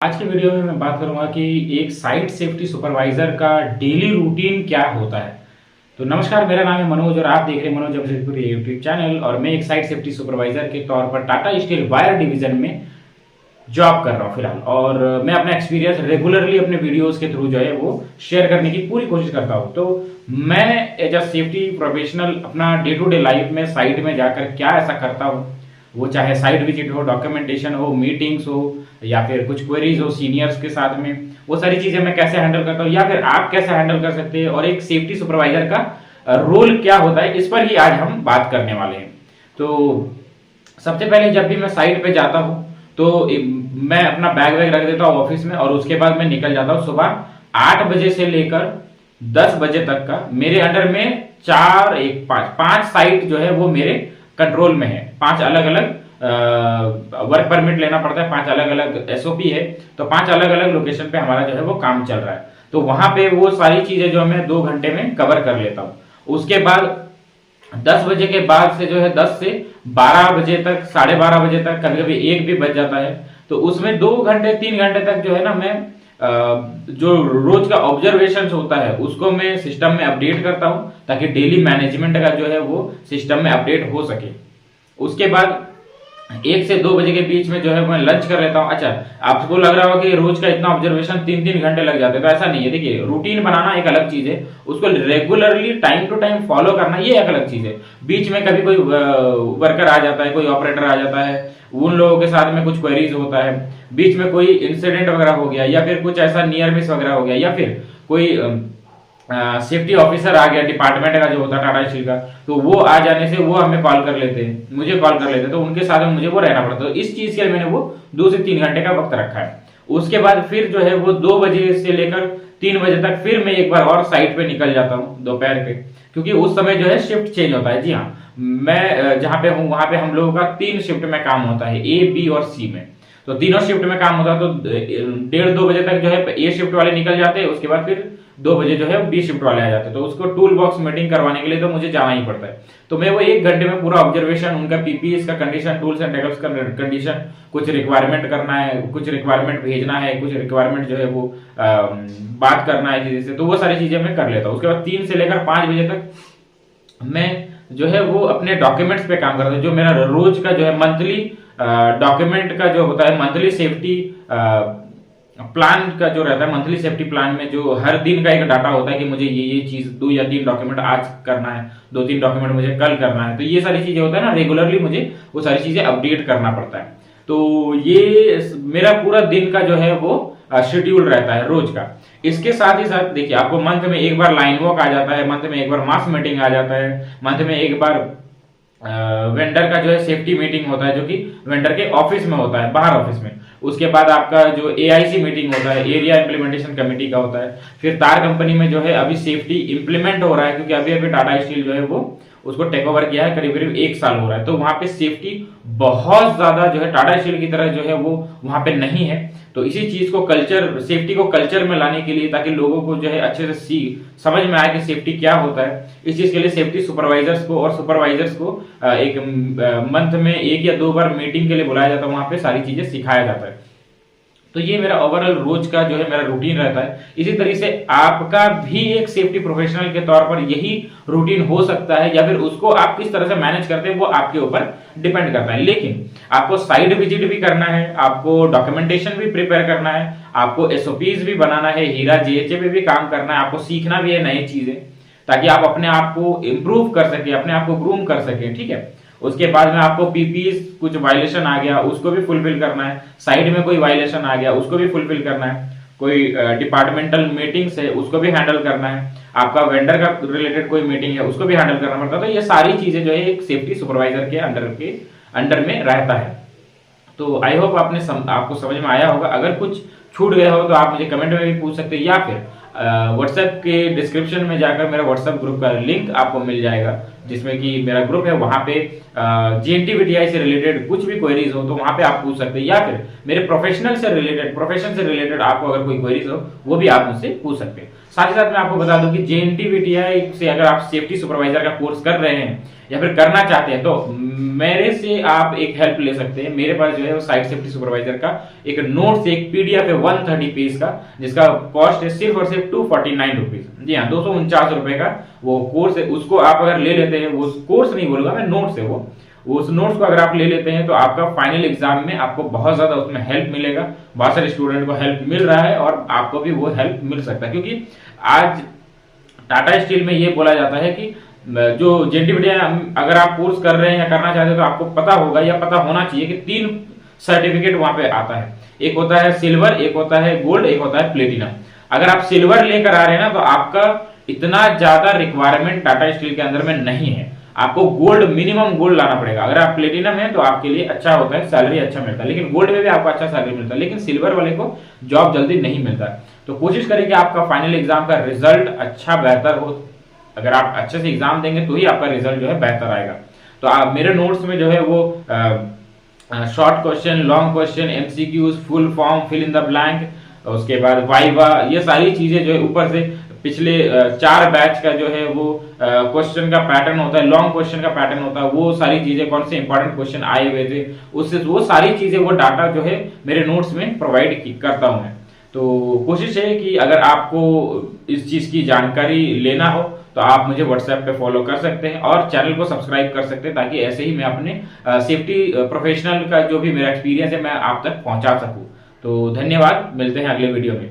आज की वीडियो में मैं बात करूंगा कि एक साइट सेफ्टी सुपरवाइजर का डेली रूटीन क्या होता है। तो नमस्कार, मेरा नाम है मनोज और आप देख रहे हैं मनोज जमशेदपुर यूट्यूब चैनल। और मैं एक साइट सेफ्टी सुपरवाइजर के तौर पर टाटा स्टील वायर डिवीजन में जॉब कर रहा हूँ फिलहाल। और मैं अपना एक्सपीरियंस रेगुलरली अपने वीडियोस के थ्रू जो है वो शेयर करने की पूरी कोशिश करता हूँ। तो मैं एज अ सेफ्टी प्रोफेशनल अपना डे टू डे लाइफ में साइट में जाकर क्या ऐसा करता हूँ, वो चाहे साइट विजिट हो, डॉक्यूमेंटेशन हो, मीटिंग्स हो, या फिर कुछ क्वेरीज हो सीनियर्स के साथ में, वो सारी चीजें मैं कैसे हैंडल करता हूँ या फिर आप कैसे हैंडल कर सकते हैं, और एक सेफ्टी सुपरवाइजर का रोल क्या होता है, इस पर ही आज हम बात करने वाले हैं। तो सबसे पहले जब भी मैं साइट पे जाता हूँ तो मैं अपना बैग वैग रख देता हूँ ऑफिस में, और उसके बाद मैं निकल जाता हूँ। सुबह 8 बजे से लेकर 10 बजे तक का मेरे अंडर में 5 साइट जो है वो मेरे कंट्रोल में है। 5 अलग अलग वर्क परमिट लेना पड़ता है, 5 अलग अलग एसओपी है। तो 5 अलग अलग लोकेशन पे हमारा जो है वो काम चल रहा है। तो वहां पे वो सारी चीजें जो मैं 2 घंटे में कवर कर लेता हूँ। उसके बाद 10 बजे के बाद से जो है 10 से 12 बजे तक, 12:30 बजे तक, कभी कभी 1 भी बज जाता है। तो उसमें 2 घंटे 3 घंटे तक जो है ना मैं जो रोज का ऑब्जर्वेशन होता है उसको मैं सिस्टम में अपडेट करता हूं, ताकि डेली मैनेजमेंट का जो है वो सिस्टम में अपडेट हो सके। उसके बाद 1 से 2 बजे के बीच में जो है मैं लंच कर लेता हूँ। अच्छा, आपको लग रहा होगा कि रोज का इतना ऑब्जर्वेशन 3-3 घंटे लग जाते हैं, तो ऐसा नहीं है। देखिए, रूटीन बनाना एक अलग चीज है, उसको regularly time to time follow करना ये एक अलग चीज है। बीच में कभी कोई वर्कर आ जाता है, कोई ऑपरेटर आ जाता है, उन लोगों के साथ में कुछ क्वेरीज होता है, बीच में कोई इंसिडेंट वगैरह हो गया, या फिर कुछ ऐसा नियर मिस वगैरह हो गया, या फिर कोई सेफ्टी ऑफिसर आ गया डिपार्टमेंट का जो होता है टाटा स्टील का, तो वो आ जाने से वो हमें कॉल कर लेते हैं, मुझे कॉल कर लेते हैं, तो उनके साथ में मुझे वो रहना पड़ता है। तो इस चीज के लिए मैंने वो 2 से 3 घंटे का वक्त रखा है। उसके बाद फिर जो है वो 2 बजे से लेकर 3 बजे तक फिर मैं एक बार और साइट पे निकल जाता हूँ दोपहर के, क्योंकि उस समय जो है शिफ्ट चेंज होता है। जी हाँ, मैं जहाँ पे हूँ वहां पे हम लोगों का 3 शिफ्ट में काम होता है, ए, बी और सी में। तो तीनों शिफ्ट में काम होता है। तो 1:30-2 बजे तक जो है ए शिफ्ट वाले निकल जाते हैं, उसके बाद फिर 2 बजे जो है बी शिफ्ट वाले आ जाते हैं। तो उसको टूल बॉक्स मीटिंग करवाने के लिए तो मुझे जाना ही पड़ता है। तो मैं वो 1 घंटे में पूरा ऑब्जर्वेशन, उनका पीपीएस का कंडीशन, टूल्स एंड टेकल्स का कंडीशन, कुछ रिक्वायरमेंट करना है, कुछ रिक्वायरमेंट भेजना है, कुछ रिक्वायरमेंट जो है वो बात करना है किसी से, तो वो सारी चीजें मैं कर लेता हूँ। उसके बाद 3 से लेकर 5 बजे तक मैं जो है वो अपने डॉक्यूमेंट्स पे काम करता हूँ। जो मेरा रोज का जो है मंथली डॉक्यूमेंट का जो होता है, मंथली सेफ्टी प्लान का जो रहता है, मंथली सेफ्टी प्लान में जो हर दिन का एक डाटा होता है कि मुझे ये चीज 2 या 3 डॉक्यूमेंट आज करना है, 2-3 डॉक्यूमेंट मुझे कल करना है। तो ये सारी चीजें होता है ना, रेगुलरली मुझे वो सारी चीजें अपडेट करना पड़ता है। तो ये मेरा पूरा दिन का जो है वो शेड्यूल रहता है रोज का। इसके साथ ही साथ देखिए, आपको मंथ में एक बार लाइन वॉक आ जाता है, मंथ में एक बार मास मीटिंग आ जाता है, मंथ में एक बार वेंडर का जो है सेफ्टी मीटिंग होता है, जो कि वेंडर के ऑफिस में होता है, बाहर ऑफिस में। उसके बाद आपका जो एआईसी मीटिंग होता है, एरिया इंप्लीमेंटेशन कमेटी का होता है। फिर तार कंपनी में जो है अभी सेफ्टी इंप्लीमेंट हो रहा है, क्योंकि अभी अभी टाटा स्टील जो है वो उसको टेक ओवर किया है, करीब करीब 1 साल हो रहा है। तो वहां पे सेफ्टी बहुत ज्यादा जो है टाटा स्टील की तरह जो है वो वहां पे नहीं है। तो इसी चीज को कल्चर, सेफ्टी को कल्चर में लाने के लिए, ताकि लोगों को जो है अच्छे से समझ में आए कि सेफ्टी क्या होता है, इस चीज के लिए सेफ्टी सुपरवाइजर्स को और सुपरवाइजर्स को एक मंथ में 1 या 2 बार मीटिंग के लिए बुलाया जाता है, वहां पे सारी चीजें सिखाया जाता है। तो ये मेरा ओवरऑल रोज का जो है मेरा रूटीन रहता है। इसी तरीके से आपका भी एक सेफ्टी प्रोफेशनल के तौर पर यही रूटीन हो सकता है, या फिर उसको आप किस तरह से मैनेज करते हैं वो आपके ऊपर डिपेंड करता है। लेकिन आपको साइट विजिट भी करना है, आपको डॉक्यूमेंटेशन भी प्रिपेयर करना है, आपको एसओपीज भी बनाना है, हीरा जीएचए पे भी काम करना है, आपको सीखना भी है नई चीजें, ताकि आप अपने आप को इम्प्रूव कर सके, अपने आप को ग्रूम कर सके। ठीक है, उसके बाद में आपको पीपीएस कुछ वायलेशन आ गया उसको भी फुलफिल करना है, साइड में कोई वायलेशन आ गया उसको भी फुलफिल करना है, कोई डिपार्टमेंटल मीटिंग्स है उसको भी हैंडल करना है, आपका वेंडर का रिलेटेड कोई मीटिंग है उसको भी हैंडल करना पड़ता है। तो ये सारी चीजें जो है एक सेफ्टी सुपरवाइजर के अंडर में रहता है। तो आई होप आपको समझ में आया होगा। अगर कुछ छूट गया हो तो आप मुझे कमेंट में भी पूछ सकते हैं, या फिर व्हाट्सएप के डिस्क्रिप्शन में जाकर मेरा व्हाट्सएप ग्रुप का लिंक आपको मिल जाएगा, जिसमें कि मेरा ग्रुप है, वहां पे JNT-VTI से रिलेटेड कुछ भी क्वेरीज हो तो वहां पे आप पूछ सकते हैं, या फिर मेरे प्रोफेशन से रिलेटेड आपको अगर कोई क्वेरीज हो वो भी आप मुझसे पूछ सकते हैं। साथ ही साथ मैं आपको बता दूं कि JNT-VTI से अगर आप सेफ्टी सुपरवाइजर का कोर्स कर रहे हैं या फिर करना चाहते हैं तो मेरे से आप एक हेल्प ले सकते हैं। मेरे पास जो है वो साइट सेफ्टी सुपरवाइजर का एक नोट्स, एक पीडीएफ है 130 पेज का, जिसका कॉस्ट है सिर्फ और सिर्फ 249 रुपीज। जी हाँ, 249 रुपए का वो कोर्स है। उसको आप अगर ले लेते हैं, वो कोर्स नहीं बोलूंगा मैं, नोट्स है वो, उस नोट्स को अगर आप ले लेते हैं तो आपका फाइनल एग्जाम में आपको बहुत ज्यादा उसमें हेल्प मिलेगा। बहुत सारे स्टूडेंट को हेल्प मिल रहा है और आपको भी वो हेल्प मिल सकता है, क्योंकि आज टाटा स्टील में ये बोला जाता है कि जो JNT-VTI अगर आप कोर्स कर रहे हैं या करना चाहते हैं तो आपको पता होगा या पता होना चाहिए कि 3 सर्टिफिकेट वहां पे आता है। एक होता है सिल्वर, एक होता है गोल्ड, एक होता है प्लेटिनम। अगर आप सिल्वर लेकर आ रहे हैं ना तो आपका इतना ज्यादा रिक्वायरमेंट टाटा स्टील के अंदर में नहीं है। आपको गोल्ड, मिनिमम गोल्ड लाना पड़ेगा। अगर आप प्लेटिनम है तो आपके लिए अच्छा होता है, सैलरी अच्छा मिलता है, लेकिन गोल्ड में भी आपको अच्छा सैलरी मिलता है, लेकिन सिल्वर वाले को जॉब जल्दी नहीं मिलता। तो कोशिश करें कि आपका फाइनल एग्जाम का रिजल्ट अच्छा बेहतर हो। अगर आप अच्छे से एग्जाम देंगे तो ही आपका रिजल्ट जो है बेहतर आएगा। तो आप मेरे नोट्स में जो है वो short question, long question, MCQs, full form, fill in the blank, उसके बाद वाइवा, ये सारी चीजें जो है ऊपर से पिछले 4 बैच का जो है वो क्वेश्चन का पैटर्न होता है, लॉन्ग क्वेश्चन का पैटर्न होता है, वो सारी चीजें, कौन से इंपॉर्टेंट क्वेश्चन आए हुए थे उससे, वो सारी चीजें, वो डाटा जो है मेरे नोट्स में प्रोवाइड करता हूं मैं। तो कोशिश है कि अगर आपको इस चीज की जानकारी लेना हो तो आप मुझे व्हाट्सएप पे फॉलो कर सकते हैं और चैनल को सब्सक्राइब कर सकते हैं, ताकि ऐसे ही मैं अपने सेफ्टी प्रोफेशनल का जो भी मेरा एक्सपीरियंस है मैं आप तक पहुंचा सकूं। तो धन्यवाद, मिलते हैं अगले वीडियो में।